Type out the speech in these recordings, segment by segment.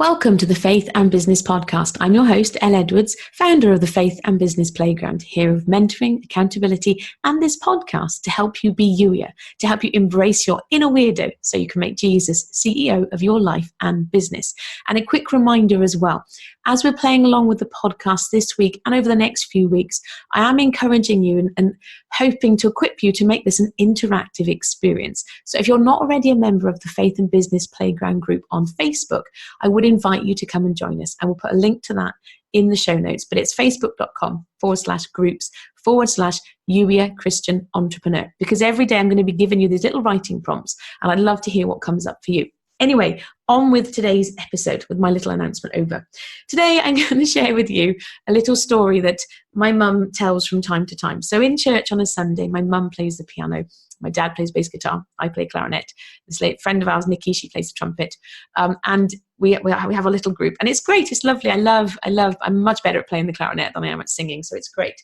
Welcome to the Faith and Business Podcast. I'm your host, Elle Edwards, founder of the Faith and Business Playground, here with mentoring, accountability, and this podcast to help you be youier, to help you embrace your inner weirdo so you can make Jesus CEO of your life and business. And a quick reminder as well, as we're playing along with the podcast this week and over the next few weeks, I am encouraging you and hoping to equip you to make this an interactive experience. So if you're not already a member of the Faith and Business Playground group on Facebook, I would invite you to come and join us. And we'll put a link to that in the show notes, but it's facebook.com/groups/youier Christian entrepreneur, because every day I'm going to be giving you these little writing prompts and I'd love to hear what comes up for you. Anyway, on with today's episode with my little announcement over. Today, I'm going to share with you a little story that my mum tells from time to time. So in church on a Sunday, my mum plays the piano. My dad plays bass guitar. I play clarinet. This late friend of ours, Nikki, she plays the trumpet. And we have a little group. And it's great. It's lovely. I'm much better at playing the clarinet than I am at singing. So it's great.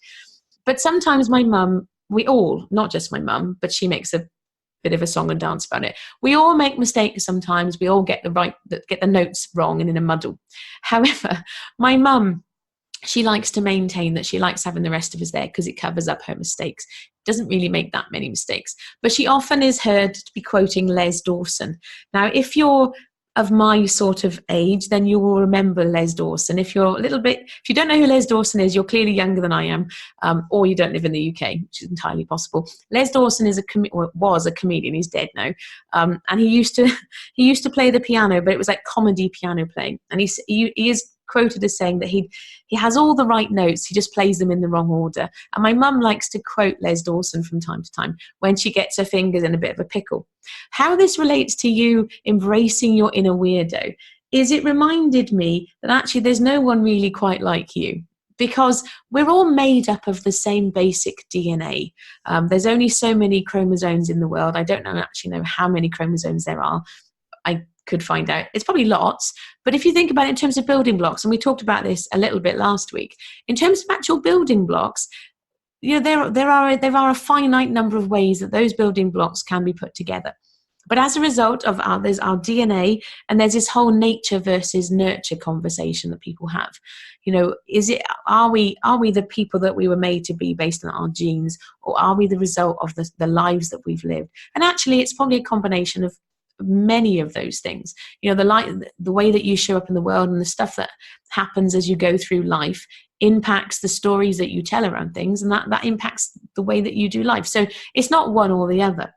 But sometimes my mum, we all, not just my mum, but she makes a bit of a song and dance about it. We all make mistakes sometimes. We all get the notes wrong and in a muddle. However, my mum, she likes to maintain that she likes having the rest of us there because it covers up her mistakes. Doesn't really make that many mistakes. But she often is heard to be quoting Les Dawson. Now, if you're of my sort of age, then you will remember Les Dawson. If you don't know who Les Dawson is, you're clearly younger than I am, or you don't live in the UK, which is entirely possible. Les Dawson was a comedian. He's dead now, and he used to play the piano, but it was like comedy piano playing. And he is quoted as saying that he has all the right notes, he just plays them in the wrong order. And my mum likes to quote Les Dawson from time to time when she gets her fingers in a bit of a pickle. How this relates to you embracing your inner weirdo is it reminded me that actually there's no one really quite like you, because we're all made up of the same basic DNA. There's only so many chromosomes in the world. I don't actually know how many chromosomes there are. I could find out. It's probably lots. But if you think about it in terms of building blocks, and we talked about this a little bit last week, in terms of actual building blocks, there are a finite number of ways that those building blocks can be put together. But as a result of there's our DNA, and there's this whole nature versus nurture conversation that people have. Are we the people that we were made to be based on our genes, or are we the result of the lives that we've lived? And actually, it's probably a combination of many of those things. The way that you show up in the world and the stuff that happens as you go through life impacts the stories that you tell around things, and that impacts the way that you do life. So it's not one or the other.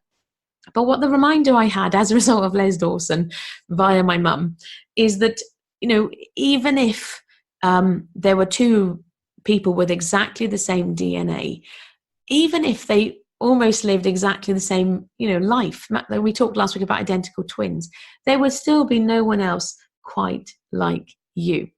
But what the reminder I had as a result of Les Dawson via my mum is that, even if there were two people with exactly the same DNA, even if they almost lived exactly the same, life. We talked last week about identical twins. There would still be no one else quite like you.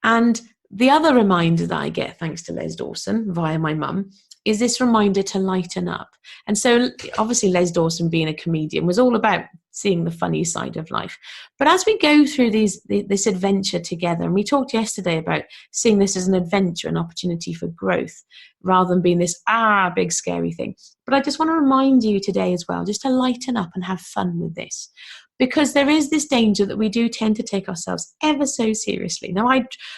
And the other reminder that I get, thanks to Les Dawson via my mum, is this reminder to lighten up. And so obviously Les Dawson, being a comedian, was all about seeing the funny side of life. But as we go through this adventure together, and we talked yesterday about seeing this as an adventure, an opportunity for growth, rather than being this big scary thing. But I just want to remind you today as well, just to lighten up and have fun with this. Because there is this danger that we do tend to take ourselves ever so seriously. Now,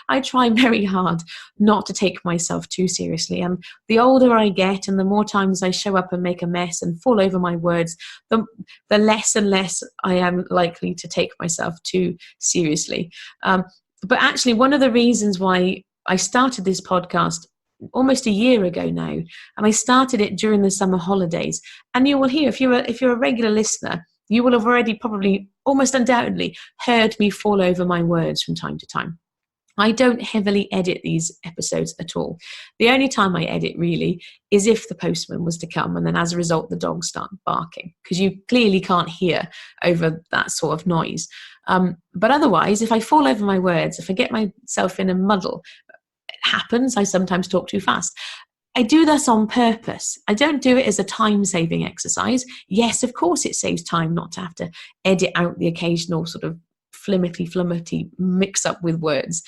I try very hard not to take myself too seriously. And the older I get and the more times I show up and make a mess and fall over my words, the less and less I am likely to take myself too seriously. But actually, one of the reasons why I started this podcast almost a year ago now, and I started it during the summer holidays, and you will hear, if you're a regular listener, you will have already probably, almost undoubtedly, heard me fall over my words from time to time. I don't heavily edit these episodes at all. The only time I edit really is if the postman was to come, and then as a result the dogs start barking, because you clearly can't hear over that sort of noise. But otherwise, if I fall over my words, if I get myself in a muddle, it happens. I sometimes talk too fast. I do this on purpose. I don't do it as a time-saving exercise. Yes, of course it saves time not to have to edit out the occasional sort of flimity mix-up with words.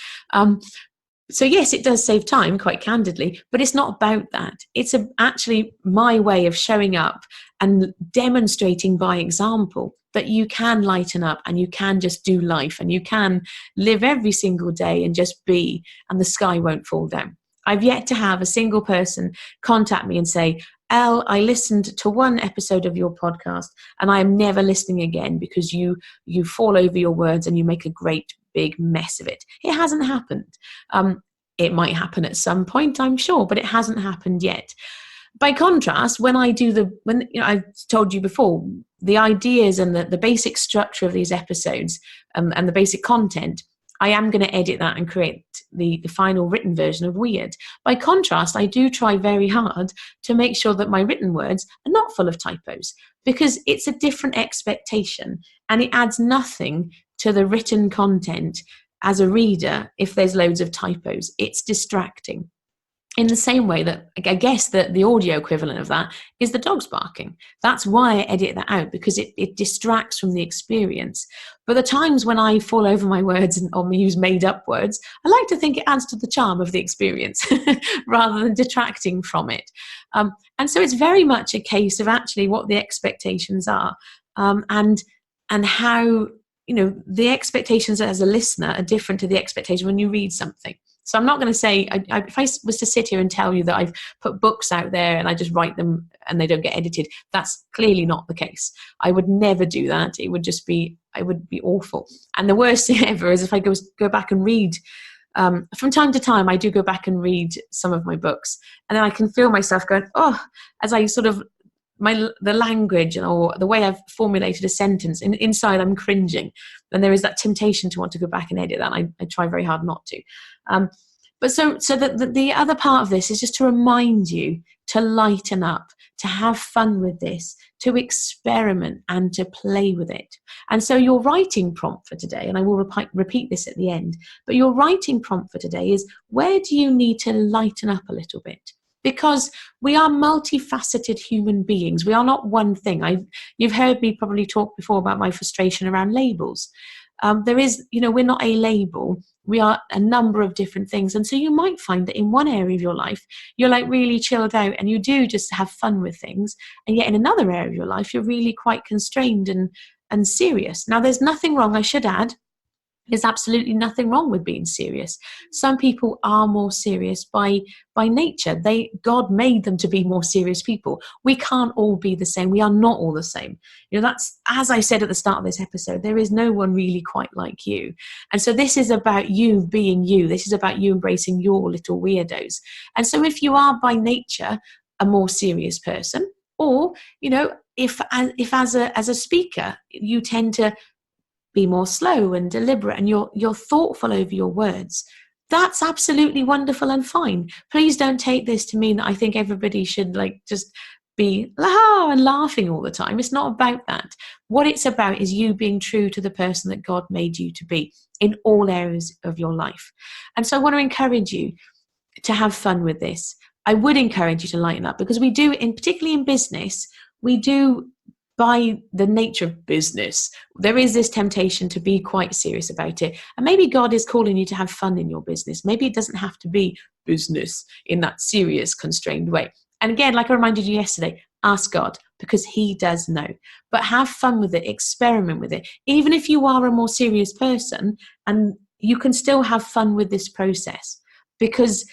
So yes, it does save time, quite candidly, but it's not about that. It's actually my way of showing up and demonstrating by example but you can lighten up and you can just do life and you can live every single day and just be, and the sky won't fall down. I've yet to have a single person contact me and say, Elle, I listened to one episode of your podcast and I am never listening again because you fall over your words and you make a great big mess of it. It hasn't happened. It might happen at some point, I'm sure, but it hasn't happened yet. By contrast, when I've told you before, the ideas and the basic structure of these episodes and the basic content, I am going to edit that and create the final written version of Weird. By contrast, I do try very hard to make sure that my written words are not full of typos, because it's a different expectation and it adds nothing to the written content as a reader if there's loads of typos. It's distracting. In the same way that I guess that the audio equivalent of that is the dogs barking. That's why I edit that out, because it distracts from the experience. But the times when I fall over my words or use made up words, I like to think it adds to the charm of the experience rather than detracting from it. And so it's very much a case of actually what the expectations are, and how, the expectations as a listener are different to the expectation when you read something. So I'm not going to say, if I was to sit here and tell you that I've put books out there and I just write them and they don't get edited, that's clearly not the case. I would never do that. It would be awful. And the worst thing ever is if I go back and read, from time to time, I do go back and read some of my books, and then I can feel myself going, oh, as I sort of, the language or the way I've formulated a sentence, inside I'm cringing, and there is that temptation to want to go back and edit that. I try very hard not to. But so the other part of this is just to remind you to lighten up, to have fun with this, to experiment and to play with it. And so your writing prompt for today, and I will repeat this at the end, but your writing prompt for today is, where do you need to lighten up a little bit? Because we are multifaceted human beings. We are not one thing. You've heard me probably talk before about my frustration around labels. We're not a label. We are a number of different things. And so you might find that in one area of your life, you're like really chilled out and you do just have fun with things. And yet in another area of your life, you're really quite constrained and serious. Now, there's nothing wrong, I should add. There's absolutely nothing wrong with being serious. Some people are more serious by nature. God made them to be more serious people. We can't all be the same. We are not all the same. That's, as I said at the start of this episode, there is no one really quite like you. And so this is about you being you. This is about you embracing your little weirdos. And so if you are by nature a more serious person, or, if as a speaker, you tend to be more slow and deliberate and you're thoughtful over your words, that's absolutely wonderful and fine. Please don't take this to mean that I think everybody should just be and laughing all the time. It's not about that. What it's about is you being true to the person that God made you to be in all areas of your life. And so I want to encourage you to have fun with this. I would encourage you to lighten up, because we do, particularly in business, we do, by the nature of business, there is this temptation to be quite serious about it. And maybe God is calling you to have fun in your business. Maybe it doesn't have to be business in that serious, constrained way. And again, like I reminded you yesterday, ask God, because He does know. But have fun with it, experiment with it. Even if you are a more serious person, and you can still have fun with this process, because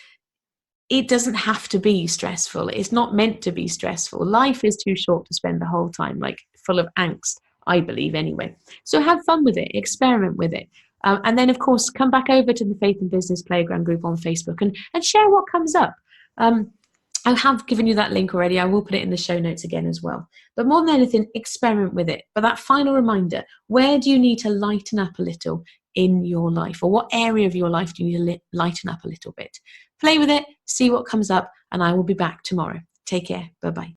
it doesn't have to be stressful. It's not meant to be stressful. Life is too short to spend the whole time full of angst, I believe anyway. So have fun with it, experiment with it. And then, of course, come back over to the Faith and Business Playground group on Facebook and share what comes up. I have given you that link already. I will put it in the show notes again as well. But more than anything, experiment with it. But that final reminder, where do you need to lighten up a little in your life? Or what area of your life do you need to lighten up a little bit? Play with it, see what comes up, and I will be back tomorrow. Take care. Bye-bye.